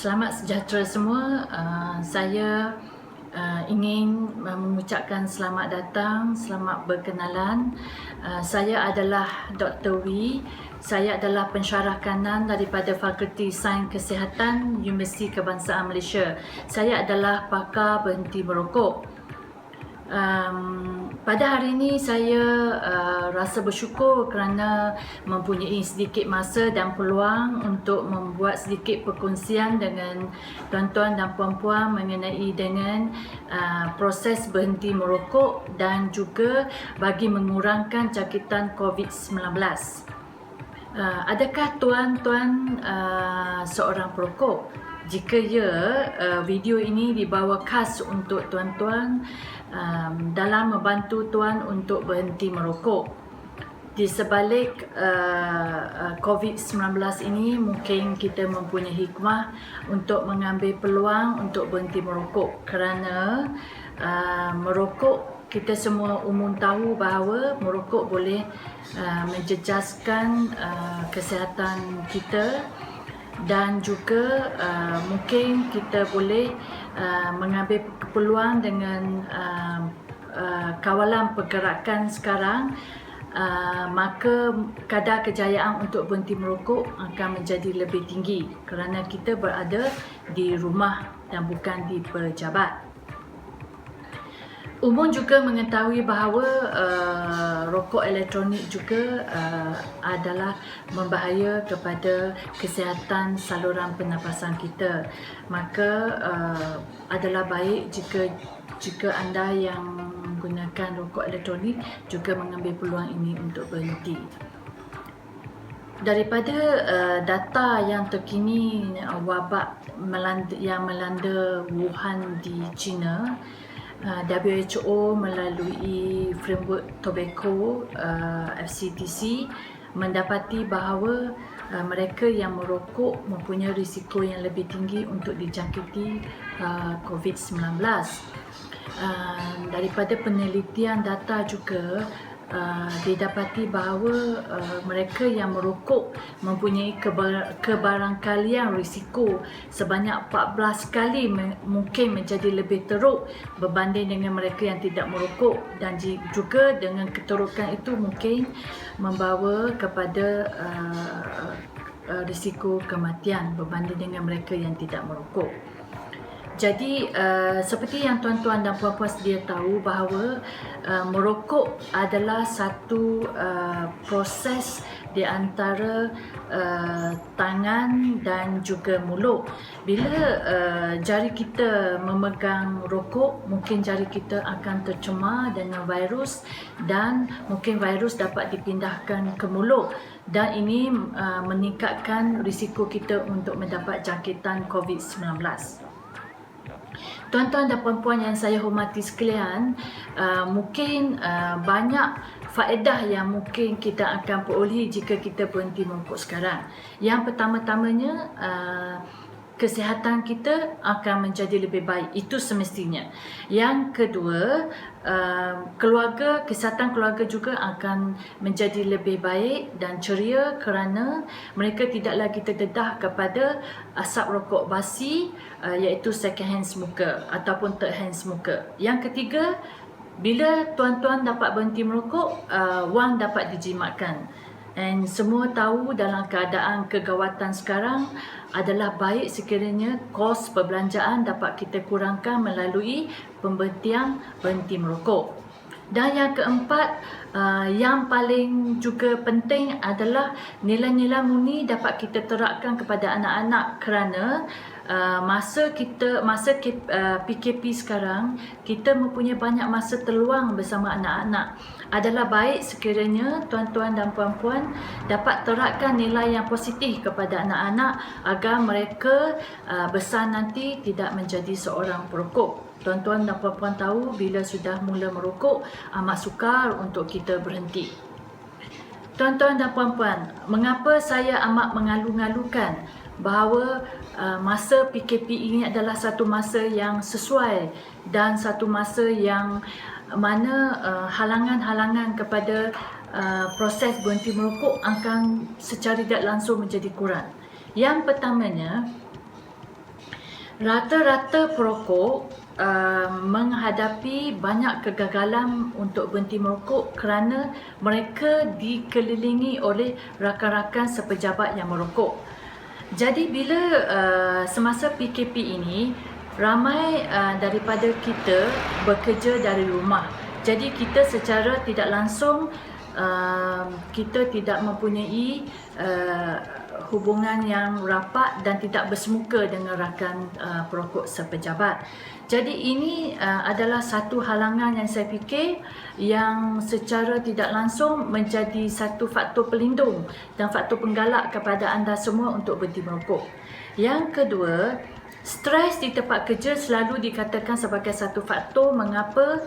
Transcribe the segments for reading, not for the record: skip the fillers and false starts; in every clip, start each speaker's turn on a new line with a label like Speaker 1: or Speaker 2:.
Speaker 1: Selamat sejahtera semua. Saya ingin mengucapkan selamat datang, selamat berkenalan. Saya adalah Dr. Wee. Saya adalah pensyarah kanan daripada Fakulti Sains Kesihatan Universiti Kebangsaan Malaysia. Saya adalah pakar berhenti merokok. Pada hari ini saya rasa bersyukur kerana mempunyai sedikit masa dan peluang untuk membuat sedikit perkongsian dengan tuan-tuan dan puan-puan mengenai dengan proses berhenti merokok dan juga bagi mengurangkan jangkitan COVID-19. Adakah tuan-tuan seorang perokok? Jika ya, video ini dibawa khas untuk tuan-tuan dalam membantu tuan untuk berhenti merokok. Di sebalik COVID-19 ini, mungkin kita mempunyai hikmah untuk mengambil peluang untuk berhenti merokok kerana merokok, kita semua umum tahu bahawa merokok boleh menjejaskan kesihatan kita dan juga mungkin kita boleh mengambil peluang dengan kawalan pergerakan sekarang, maka kadar kejayaan untuk berhenti merokok akan menjadi lebih tinggi kerana kita berada di rumah dan bukan di pejabat. Umum juga mengetahui bahawa rokok elektronik juga adalah membahaya kepada kesihatan saluran pernafasan kita. Maka adalah baik jika anda yang menggunakan rokok elektronik juga mengambil peluang ini untuk berhenti. Daripada data yang terkini wabak yang melanda Wuhan di China, WHO melalui Framework Tobacco FCTC mendapati bahawa mereka yang merokok mempunyai risiko yang lebih tinggi untuk dijangkiti COVID-19. Daripada penelitian data juga didapati bahawa mereka yang merokok mempunyai kebarangkalian risiko sebanyak 14 kali mungkin menjadi lebih teruk berbanding dengan mereka yang tidak merokok, dan juga dengan keterukan itu mungkin membawa kepada risiko kematian berbanding dengan mereka yang tidak merokok. Jadi seperti yang tuan-tuan dan puan-puan sedia tahu bahawa merokok adalah satu proses di antara tangan dan juga mulut. Bila jari kita memegang rokok, mungkin jari kita akan tercemar dengan virus dan mungkin virus dapat dipindahkan ke mulut, dan ini meningkatkan risiko kita untuk mendapat jangkitan COVID-19. Tuan-tuan dan puan-puan yang saya hormati sekalian, mungkin banyak faedah yang mungkin kita akan perolehi jika kita berhenti merokok sekarang. Yang pertama-tamanya, kesihatan kita akan menjadi lebih baik, itu semestinya. Yang kedua, kesihatan keluarga juga akan menjadi lebih baik dan ceria kerana mereka tidak lagi terdedah kepada asap rokok basi, iaitu second hand smoker ataupun third hand smoker. Yang ketiga, bila tuan-tuan dapat berhenti merokok, wang dapat dijimatkan. Dan semua tahu dalam keadaan kegawatan sekarang adalah baik sekiranya kos perbelanjaan dapat kita kurangkan melalui pemberhentian berhenti merokok. Dan yang keempat, yang paling juga penting adalah nilai-nilai murni dapat kita terapkan kepada anak-anak kerana masa PKP sekarang, kita mempunyai banyak masa terluang bersama anak-anak. Adalah baik sekiranya tuan-tuan dan puan-puan dapat terapkan nilai yang positif kepada anak-anak agar mereka besar nanti tidak menjadi seorang perokok. Tuan-tuan dan puan-puan tahu bila sudah mula merokok amat sukar untuk kita berhenti. Tuan-tuan dan puan-puan, mengapa saya amat mengalu-ngalukan bahawa masa PKP ini adalah satu masa yang sesuai dan satu masa yang mana halangan-halangan kepada proses berhenti merokok akan secara tidak langsung menjadi kurang. Yang pertamanya, Rata-rata perokok menghadapi banyak kegagalan untuk berhenti merokok kerana mereka dikelilingi oleh rakan-rakan sepejabat yang merokok. Jadi bila semasa PKP ini, ramai daripada kita bekerja dari rumah. Jadi kita secara tidak langsung kita tidak mempunyai hubungan yang rapat dan tidak bersemuka dengan rakan perokok sepejabat. Jadi ini adalah satu halangan yang saya fikir yang secara tidak langsung menjadi satu faktor pelindung dan faktor penggalak kepada anda semua untuk berhenti merokok. Yang kedua, stres di tempat kerja selalu dikatakan sebagai satu faktor mengapa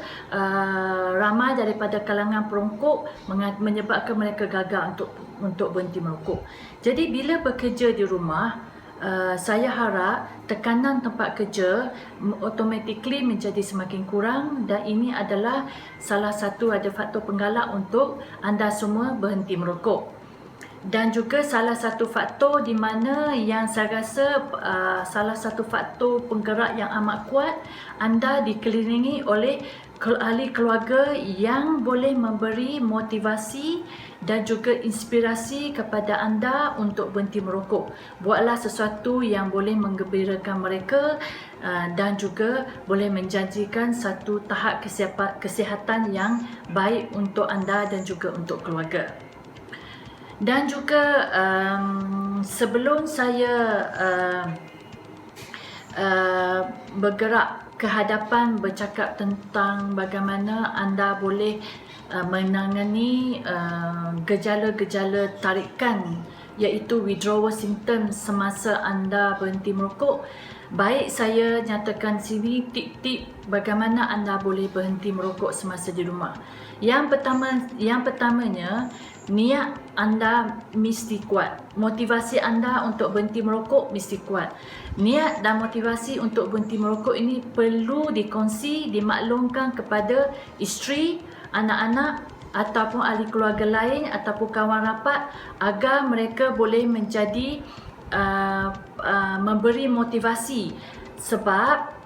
Speaker 1: ramai daripada kalangan perokok menyebabkan mereka gagal untuk berhenti merokok. Jadi bila bekerja di rumah, saya harap tekanan tempat kerja automatically menjadi semakin kurang dan ini adalah salah satu ada faktor penggalak untuk anda semua berhenti merokok. Dan juga salah satu faktor di mana yang saya rasa salah satu faktor penggerak yang amat kuat, anda dikelilingi oleh ahli keluarga yang boleh memberi motivasi dan juga inspirasi kepada anda untuk berhenti merokok. Buatlah sesuatu yang boleh menggembirakan mereka dan juga boleh menjanjikan satu tahap kesihatan yang baik untuk anda dan juga untuk keluarga. Dan juga sebelum saya bergerak ke hadapan bercakap tentang bagaimana anda boleh menangani gejala-gejala tarikan iaitu withdrawal symptom semasa anda berhenti merokok, baik saya nyatakan sini tip-tip bagaimana anda boleh berhenti merokok semasa di rumah. Yang pertamanya, niat anda mesti kuat. Motivasi anda untuk berhenti merokok mesti kuat. Niat dan motivasi untuk berhenti merokok ini perlu dikongsi, dimaklumkan kepada isteri, anak-anak ataupun ahli keluarga lain ataupun kawan rapat agar mereka boleh menjadi memberi motivasi. Sebab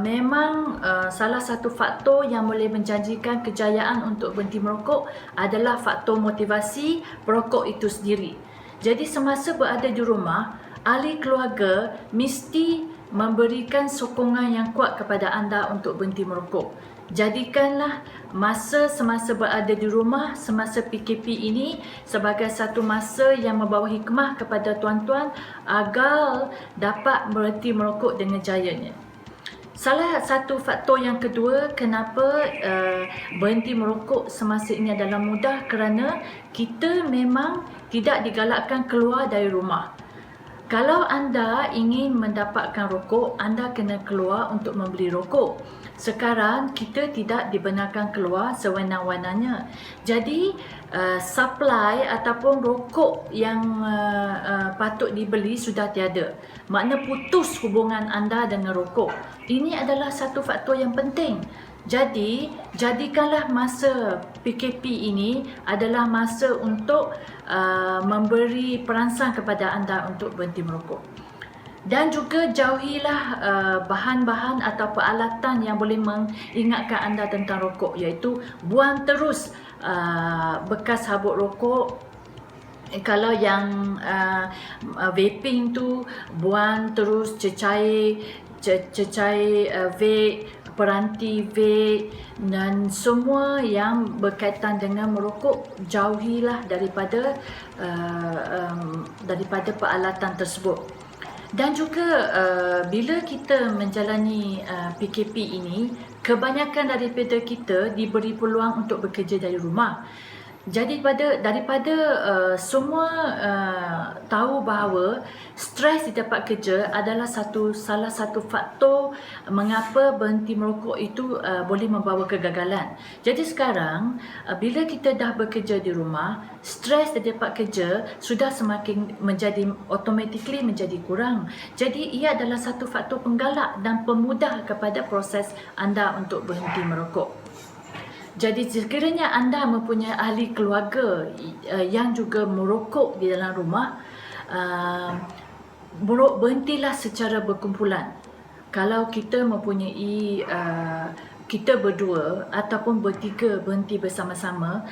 Speaker 1: memang salah satu faktor yang boleh menjanjikan kejayaan untuk berhenti merokok adalah faktor motivasi perokok itu sendiri. Jadi semasa berada di rumah, ahli keluarga mesti memberikan sokongan yang kuat kepada anda untuk berhenti merokok. Jadikanlah semasa berada di rumah, semasa PKP ini sebagai satu masa yang membawa hikmah kepada tuan-tuan agar dapat berhenti merokok dengan jayanya. Salah satu faktor yang kedua kenapa berhenti merokok semasa ini adalah mudah kerana kita memang tidak digalakkan keluar dari rumah. Kalau anda ingin mendapatkan rokok, anda kena keluar untuk membeli rokok. Sekarang kita tidak dibenarkan keluar sewenang-wenangnya. Jadi supply ataupun rokok yang patut dibeli sudah tiada. Makna putus hubungan anda dengan rokok. Ini adalah satu faktor yang penting. Jadi, jadikanlah masa PKP ini adalah masa untuk memberi perangsang kepada anda untuk berhenti merokok. Dan juga jauhilah bahan-bahan atau peralatan yang boleh mengingatkan anda tentang rokok, iaitu buang terus bekas habuk rokok. Kalau yang vaping tu, buang terus cecair vape, peranti vape dan semua yang berkaitan dengan merokok, jauhilah daripada peralatan tersebut. Dan juga bila kita menjalani PKP ini, kebanyakan daripada kita diberi peluang untuk bekerja dari rumah. Jadi daripada semua tahu bahawa stres di tempat kerja adalah salah satu faktor mengapa berhenti merokok itu boleh membawa kegagalan. Jadi sekarang bila kita dah bekerja di rumah, stres di tempat kerja sudah semakin automatically menjadi kurang. Jadi ia adalah satu faktor penggalak dan pemudah kepada proses anda untuk berhenti merokok. Jadi sekiranya anda mempunyai ahli keluarga yang juga merokok di dalam rumah, berhentilah secara berkumpulan. kalau kita mempunyai kita berdua ataupun bertiga berhenti bersama-sama,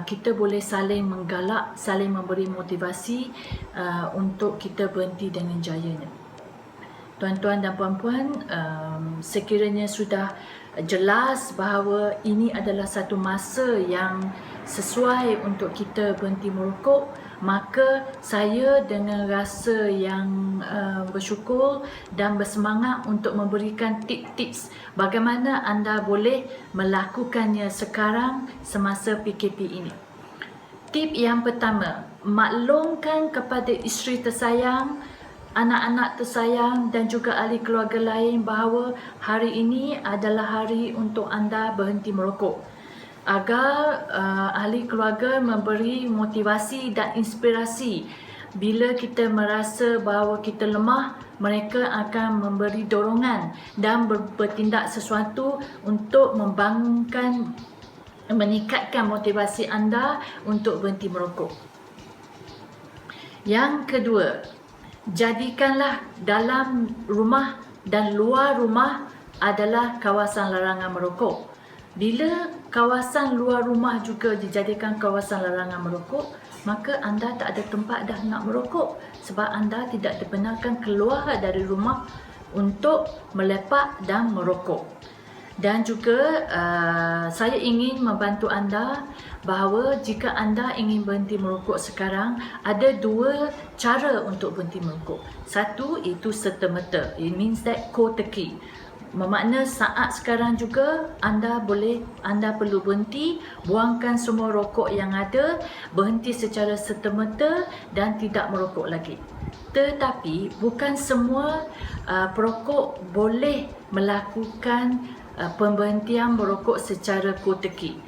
Speaker 1: kita boleh saling menggalak, saling memberi motivasi untuk kita berhenti dengan jayanya. Tuan-tuan dan puan-puan, sekiranya sudah jelas bahawa ini adalah satu masa yang sesuai untuk kita berhenti merokok, maka saya dengan rasa yang bersyukur dan bersemangat untuk memberikan tips-tips bagaimana anda boleh melakukannya sekarang semasa PKP ini. Tip yang pertama, maklumkan kepada isteri tersayang, anak-anak tersayang dan juga ahli keluarga lain bahawa hari ini adalah hari untuk anda berhenti merokok, agar ahli keluarga memberi motivasi dan inspirasi. Bila kita merasa bahawa kita lemah, mereka akan memberi dorongan dan bertindak sesuatu untuk membangunkan, meningkatkan motivasi anda untuk berhenti merokok. Yang kedua, jadikanlah dalam rumah dan luar rumah adalah kawasan larangan merokok. Bila kawasan luar rumah juga dijadikan kawasan larangan merokok, maka anda tak ada tempat dah nak merokok sebab anda tidak dibenarkan keluar dari rumah untuk melepak dan merokok. Dan juga saya ingin membantu anda bahawa jika anda ingin berhenti merokok sekarang, ada dua cara untuk berhenti merokok. Satu, itu serta-merta. It means that cold turkey. Bermakna saat sekarang juga anda perlu berhenti, buangkan semua rokok yang ada, berhenti secara serta-merta dan tidak merokok lagi. Tetapi bukan semua perokok boleh melakukan pemberhentian merokok secara cold turkey.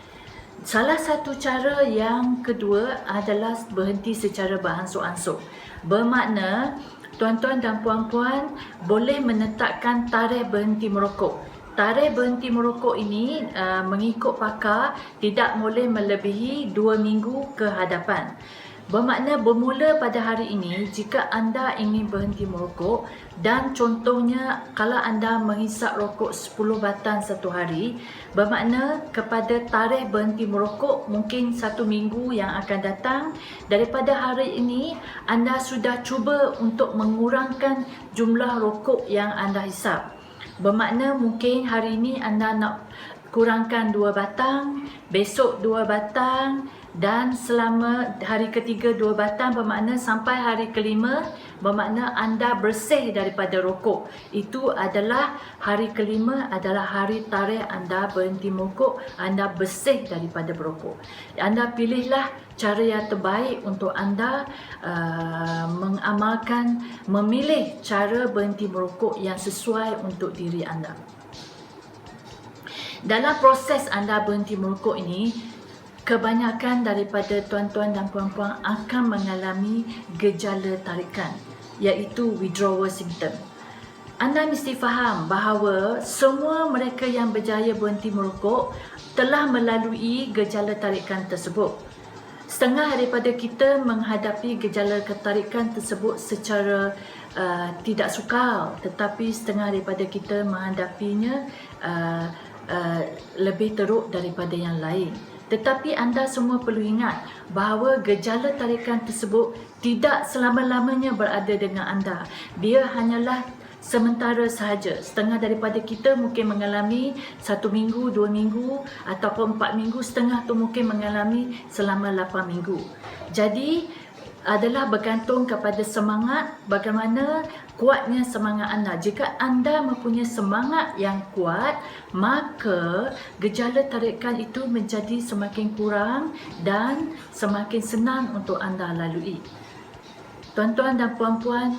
Speaker 1: Salah satu cara yang kedua adalah berhenti secara beransur-ansur. Bermakna tuan-tuan dan puan-puan boleh menetapkan tarikh berhenti merokok. Tarikh berhenti merokok ini mengikut pakar tidak boleh melebihi 2 minggu ke hadapan. Bermakna bermula pada hari ini, jika anda ingin berhenti merokok dan contohnya kalau anda menghisap rokok 10 batang satu hari, bermakna kepada tarikh berhenti merokok mungkin 1 minggu yang akan datang, daripada hari ini anda sudah cuba untuk mengurangkan jumlah rokok yang anda hisap. Bermakna mungkin hari ini anda nak kurangkan 2 batang, besok 2 batang, dan selama hari ketiga 2 batang, bermakna sampai hari kelima, bermakna anda bersih daripada rokok. Itu adalah hari kelima, adalah hari tarikh anda berhenti merokok, anda bersih daripada berokok. Anda pilihlah cara yang terbaik untuk anda mengamalkan, memilih cara berhenti merokok yang sesuai untuk diri anda. Dalam proses anda berhenti merokok ini, kebanyakan daripada tuan-tuan dan puan-puan akan mengalami gejala tarikan, iaitu withdrawal symptom. Anda mesti faham bahawa semua mereka yang berjaya berhenti merokok telah melalui gejala tarikan tersebut. Setengah daripada kita menghadapi gejala ketarikan tersebut secara tidak sukar, tetapi setengah daripada kita menghadapinya lebih teruk daripada yang lain. Tetapi anda semua perlu ingat bahawa gejala tarikan tersebut tidak selama-lamanya berada dengan anda. Dia hanyalah sementara sahaja. Setengah daripada kita mungkin mengalami 1 minggu, 2 minggu ataupun 4 minggu. Setengah tu mungkin mengalami selama 8 minggu. Jadi adalah bergantung kepada semangat, bagaimana kuatnya semangat anda. Jika anda mempunyai semangat yang kuat, maka gejala tarikan itu menjadi semakin kurang dan semakin senang untuk anda lalui. Tuan-tuan dan puan-puan,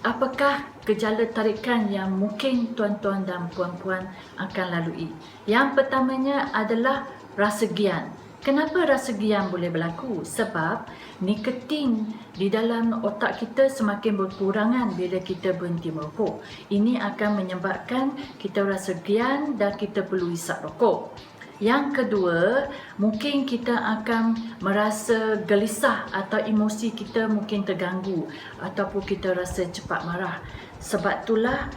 Speaker 1: apakah gejala tarikan yang mungkin tuan-tuan dan puan-puan akan lalui? Yang pertamanya adalah rasa gian. Kenapa rasa gian boleh berlaku? Sebab nikotin di dalam otak kita semakin berkurangan bila kita berhenti merokok. Ini akan menyebabkan kita rasa gian dan kita perlu hisap rokok. Yang kedua, mungkin kita akan merasa gelisah atau emosi kita mungkin terganggu ataupun kita rasa cepat marah. Sebab itulah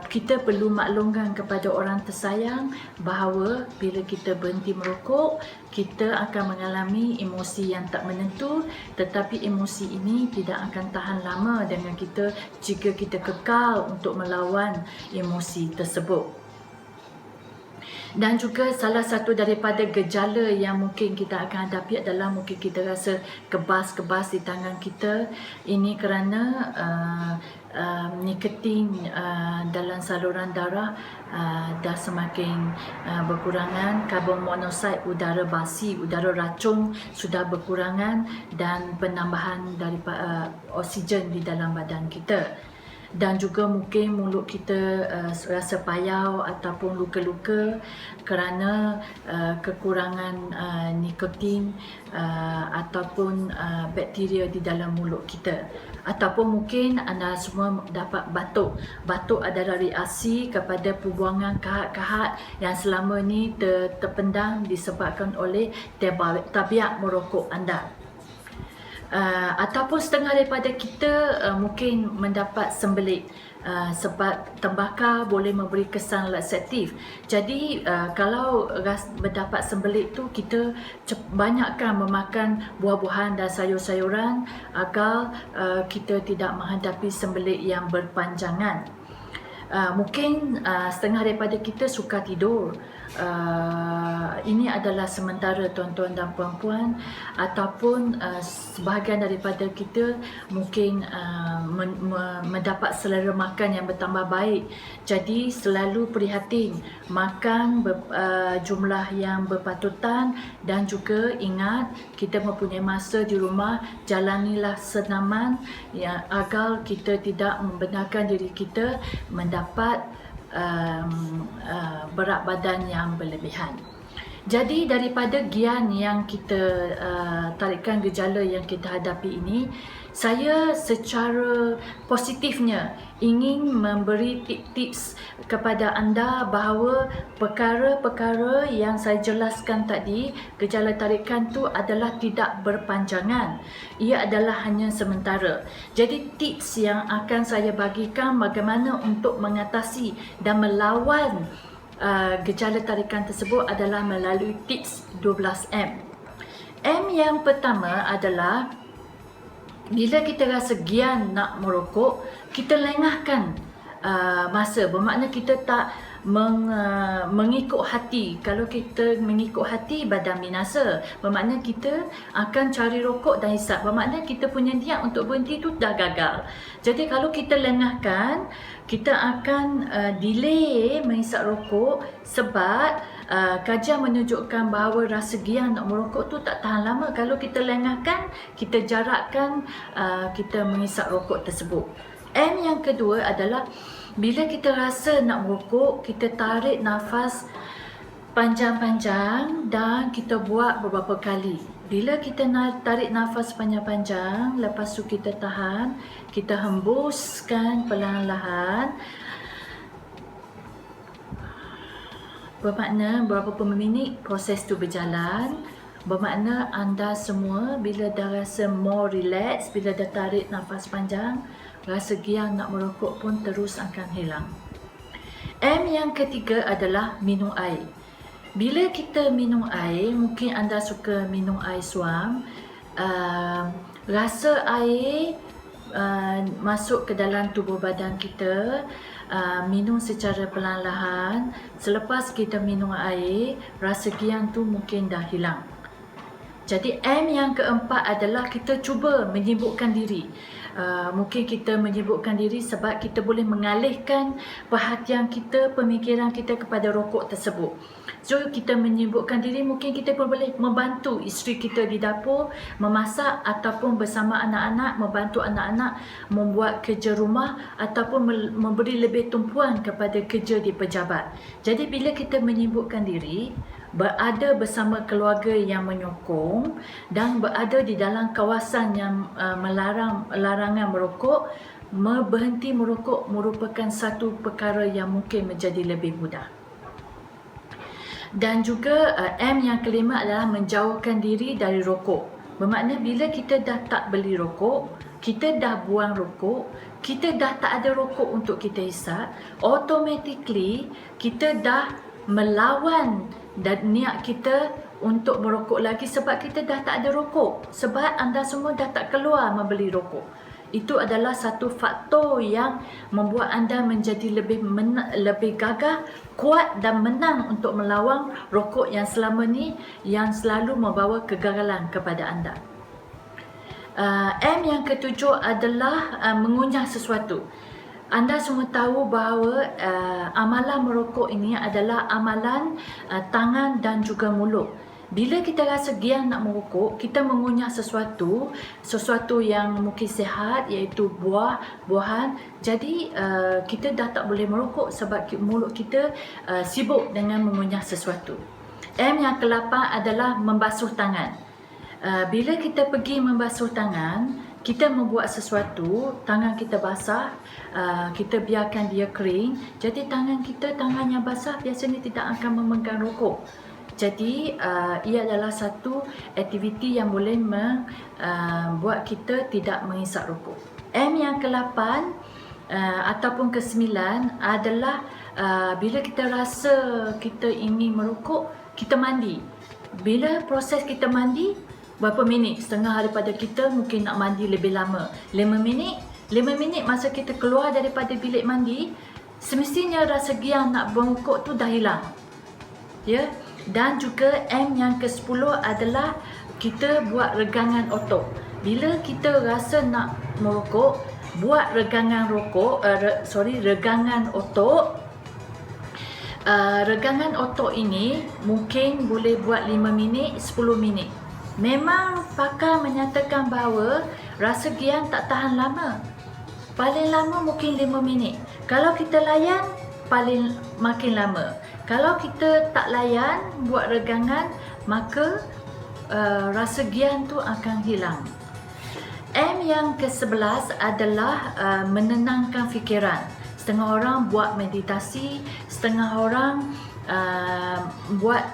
Speaker 1: kita perlu maklumkan kepada orang tersayang bahawa bila kita berhenti merokok, kita akan mengalami emosi yang tak menentu, tetapi emosi ini tidak akan tahan lama dengan kita jika kita kekal untuk melawan emosi tersebut. Dan juga salah satu daripada gejala yang mungkin kita akan hadapi adalah mungkin kita rasa kebas-kebas di tangan kita. Ini kerana nikotin dalam saluran darah dah semakin berkurangan. Karbon monoksida, udara basi, udara racun sudah berkurangan, dan penambahan daripada oksigen di dalam badan kita. Dan juga mungkin mulut kita rasa payau ataupun luka-luka kerana kekurangan nikotin ataupun bakteria di dalam mulut kita. Ataupun mungkin anda semua dapat batuk. Batuk adalah reaksi kepada pembuangan kahat-kahat yang selama ini terpendam disebabkan oleh tabiat merokok anda. Ataupun setengah daripada kita mungkin mendapat sembelit sebab tembakau boleh memberi kesan laksatif. Jadi kalau mendapat sembelit tu, kita banyakkan memakan buah-buahan dan sayur-sayuran agar kita tidak menghadapi sembelit yang berpanjangan. Mungkin setengah daripada kita suka tidur. Ini adalah sementara tuan-tuan dan puan-puan, ataupun sebahagian daripada kita mungkin mendapat selera makan yang bertambah baik. Jadi selalu prihatin, makan jumlah yang berpatutan, dan juga ingat kita mempunyai masa di rumah, jalanilah senaman agar kita tidak membenarkan diri kita mendapat berat badan yang berlebihan. Jadi daripada gian yang kita tarikan gejala yang kita hadapi ini, saya secara positifnya ingin memberi tips kepada anda bahawa perkara-perkara yang saya jelaskan tadi, gejala tarikan tu adalah tidak berpanjangan. Ia adalah hanya sementara. Jadi tips yang akan saya bagikan bagaimana untuk mengatasi dan melawan gejala tarikan tersebut adalah melalui tips 12M. M yang pertama adalah bila kita rasa gian nak merokok, kita lengahkan masa. Bermakna kita tak mengikut hati. Kalau kita mengikut hati, badan binasa. Bermakna kita akan cari rokok dan hisap. Bermakna kita punya niat untuk berhenti tu dah gagal. Jadi kalau kita lengahkan, kita akan delay menghisap rokok, sebab kajian menunjukkan bahawa rasa gian nak merokok tu tak tahan lama. Kalau kita lengahkan, kita jarakkan kita menghisap rokok tersebut. M yang kedua adalah bila kita rasa nak merokok, kita tarik nafas panjang-panjang dan kita buat beberapa kali. Bila kita tarik nafas panjang-panjang, lepas tu kita tahan, kita hembuskan perlahan-lahan. Bermakna beberapa minit proses tu berjalan. Bermakna anda semua bila dah rasa more relax, bila dah tarik nafas panjang, rasa gian nak merokok pun terus akan hilang. M yang ketiga adalah minum air. Bila kita minum air, mungkin anda suka minum air suam, rasa air masuk ke dalam tubuh badan kita, minum secara perlahan-lahan. Selepas kita minum air, rasa gian tu mungkin dah hilang. Jadi M yang keempat adalah kita cuba menyibukkan diri. Mungkin kita menyibukkan diri sebab kita boleh mengalihkan perhatian kita, pemikiran kita kepada rokok tersebut. So kita menyibukkan diri, mungkin kita pun boleh membantu isteri kita di dapur memasak, ataupun bersama anak-anak membantu anak-anak membuat kerja rumah, ataupun memberi lebih tumpuan kepada kerja di pejabat. Jadi bila kita menyibukkan diri, berada bersama keluarga yang menyokong dan berada di dalam kawasan yang larangan merokok, berhenti merokok merupakan satu perkara yang mungkin menjadi lebih mudah. Dan juga M yang kelima adalah menjauhkan diri dari rokok. Bermakna bila kita dah tak beli rokok, kita dah buang rokok, kita dah tak ada rokok untuk kita hisap, automatically kita dah melawan dan niat kita untuk merokok lagi sebab kita dah tak ada rokok. Sebab anda semua dah tak keluar membeli rokok. Itu adalah satu faktor yang membuat anda menjadi lebih gagah, kuat dan menang untuk melawan rokok yang selama ni yang selalu membawa kegagalan kepada anda. M yang ketujuh adalah mengunyah sesuatu. Anda semua tahu bahawa amalan merokok ini adalah amalan tangan dan juga mulut. Bila kita rasa gian nak merokok, kita mengunyah sesuatu yang mungkin sihat, iaitu buah-buahan. Jadi kita dah tak boleh merokok sebab mulut kita sibuk dengan mengunyah sesuatu. M yang ke-8 adalah membasuh tangan. Bila kita pergi membasuh tangan, kita membuat sesuatu, tangan kita basah, kita biarkan dia kering. Jadi tangan yang basah biasanya tidak akan memegang rokok. Jadi ia adalah satu aktiviti yang boleh membuat kita tidak menghisap rokok. M yang ke-8 ataupun ke-9 adalah bila kita rasa kita ingin merokok, kita mandi. Bila proses kita mandi, berapa minit? Setengah daripada kita mungkin nak mandi lebih lama. 5 minit. 5 minit masa kita keluar daripada bilik mandi, semestinya rasa gian nak merokok tu dah hilang. Ya. Dan juga M yang ke-10 adalah kita buat regangan otot. Bila kita rasa nak merokok, buat regangan otot. Regangan otot ini mungkin boleh buat 5 minit, 10 minit. Memang pakar menyatakan bahawa rasa gian tak tahan lama. Paling lama mungkin 5 minit. Kalau kita layan, makin lama. Kalau kita tak layan buat regangan, maka rasa gian tu akan hilang. M yang ke-11 adalah menenangkan fikiran. Setengah orang buat meditasi, setengah orang buat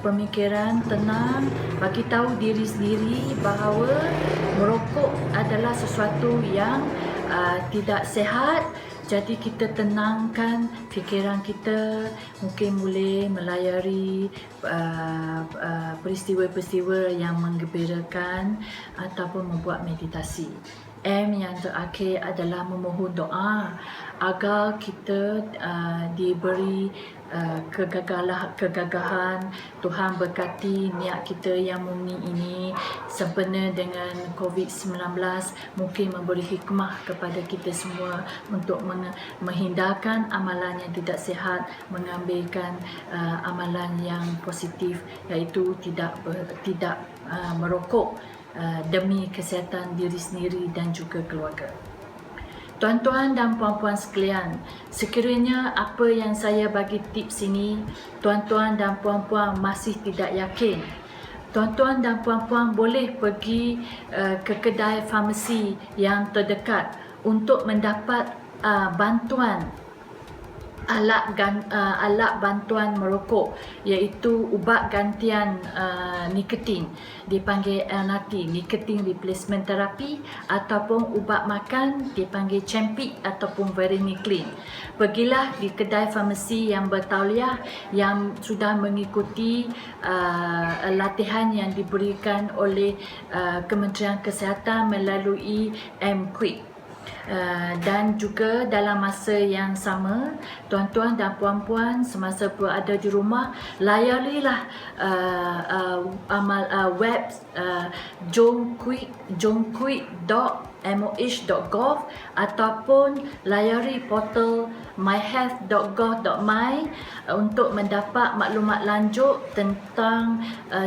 Speaker 1: pemikiran tenang, bagi tahu diri sendiri bahawa merokok adalah sesuatu yang tidak sihat. Jadi kita tenangkan fikiran kita, mungkin boleh melayari peristiwa-peristiwa yang menggembirakan ataupun membuat meditasi. M yang terakhir adalah memohon doa agar kita diberi kegagahan. Tuhan berkati niat kita yang murni ini sempena dengan COVID-19, mungkin memberi hikmah kepada kita semua untuk menghindarkan amalan yang tidak sihat, mengambilkan amalan yang positif, iaitu tidak merokok demi kesihatan diri sendiri dan juga keluarga. Tuan-tuan dan puan-puan sekalian, sekiranya apa yang saya bagi tips ini, tuan-tuan dan puan-puan masih tidak yakin, tuan-tuan dan puan-puan boleh pergi ke kedai farmasi yang terdekat untuk mendapat bantuan alat bantuan merokok, iaitu ubat gantian nikotin, dipanggil NRT, nicotine replacement therapy, ataupun ubat makan dipanggil Champik ataupun Varenicline. Pergilah di kedai farmasi yang bertauliah, yang sudah mengikuti latihan yang diberikan oleh Kementerian Kesihatan melalui M-Quick. Dan juga dalam masa yang sama, tuan-tuan dan puan-puan semasa berada di rumah, layarilah web jomquick.moh.gov ataupun layari portal myhealth.gov.my untuk mendapat maklumat lanjut tentang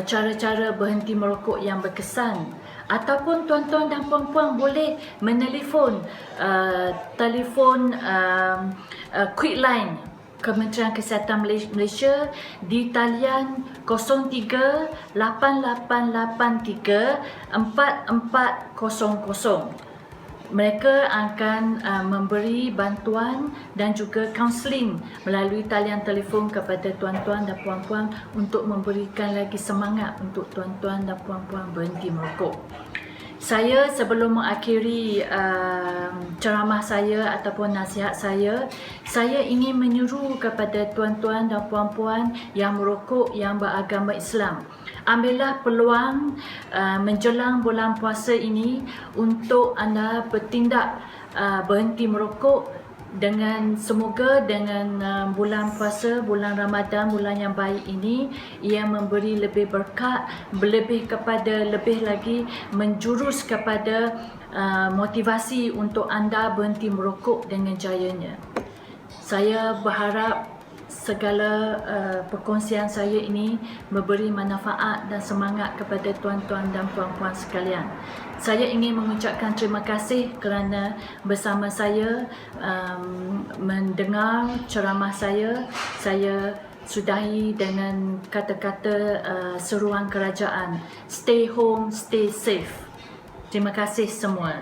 Speaker 1: cara-cara berhenti merokok yang berkesan. Ataupun tuan-tuan dan puan-puan boleh menelefon telefon Quick Line Kementerian Kesihatan Malaysia di talian 03-8883-4400. Mereka akan memberi bantuan dan juga kaunseling melalui talian telefon kepada tuan-tuan dan puan-puan untuk memberikan lagi semangat untuk tuan-tuan dan puan-puan berhenti merokok. Saya sebelum mengakhiri ceramah saya ataupun nasihat saya ingin menyuruh kepada tuan-tuan dan puan-puan yang merokok yang beragama Islam. Ambillah peluang menjelang bulan puasa ini untuk anda bertindak berhenti merokok. Semoga dengan bulan puasa, bulan Ramadan, bulan yang baik ini, ia memberi lebih berkat, lebih lagi menjurus kepada motivasi untuk anda berhenti merokok dengan jayanya. Saya berharap segala perkongsian saya ini memberi manfaat dan semangat kepada tuan-tuan dan puan-puan sekalian. Saya ingin mengucapkan terima kasih kerana bersama saya mendengar ceramah saya. Saya sudahi dengan kata-kata seruan kerajaan. Stay home, stay safe. Terima kasih semua.